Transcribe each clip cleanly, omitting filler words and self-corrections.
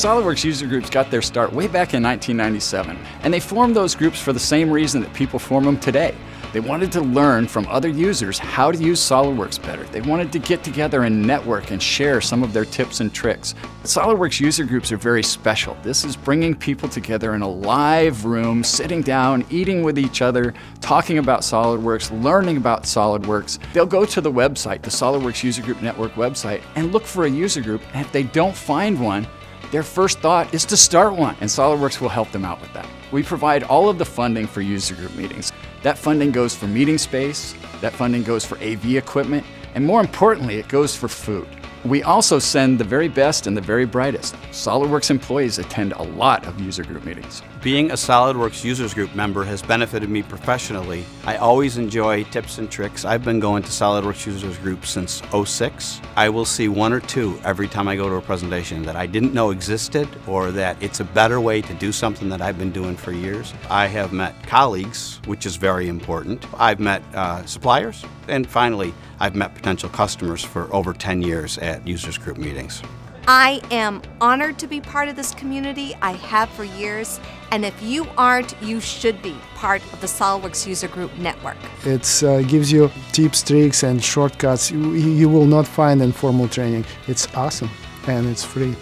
Solidworks user groups got their start way back in 1997, and they formed those groups for the same reason that people form them today. They wanted to learn from other users how to use Solidworks better. They wanted to get together and network and share some of their tips and tricks. Solidworks user groups are very special. This is bringing people together in a live room, sitting down, eating with each other, talking about Solidworks, learning about Solidworks. They'll go to the website, the Solidworks User Group Network website, and look for a user group, and if they don't find one, their first thought is to start one, and Solidworks will help them out with that. We provide all of the funding for user group meetings. That funding goes for meeting space, that funding goes for AV equipment, and more importantly, it goes for food. We also send the very best and the very brightest. Solidworks employees attend a lot of user group meetings. Being a Solidworks Users Group member has benefited me professionally. I always enjoy tips and tricks. I've been going to Solidworks Users Group since '06. I will see one or two every time I go to a presentation that I didn't know existed, or that it's a better way to do something that I've been doing for years. I have met colleagues, which is very important. I've met suppliers, and finally, I've met potential customers for over 10 years at Users Group meetings. I am honored to be part of this community. I have for years, and if you aren't, you should be part of the Solidworks User Group Network. It gives you tips, tricks, and shortcuts you will not find in formal training. It's awesome, and it's free.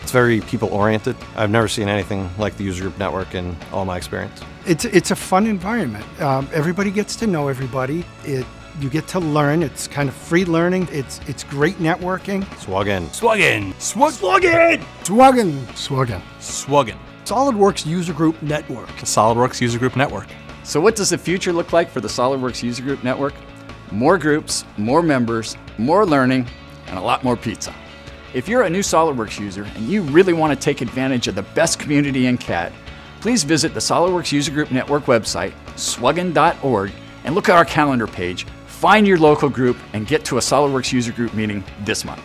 It's very people-oriented. I've never seen anything like the User Group Network in all my experience. It's a fun environment. Everybody gets to know everybody. You get to learn. It's kind of free learning. It's great networking. SWUGN. SWUGN. SWUGN. SWUGN. SWUGN. SWUGN. Solidworks User Group Network. The Solidworks User Group Network. So what does the future look like for the Solidworks User Group Network? More groups, more members, more learning, and a lot more pizza. If you're a new Solidworks user and you really want to take advantage of the best community in CAD, please visit the Solidworks User Group Network website, swugn.org, and look at our calendar page. Find your local group and get to a Solidworks User Group meeting this month.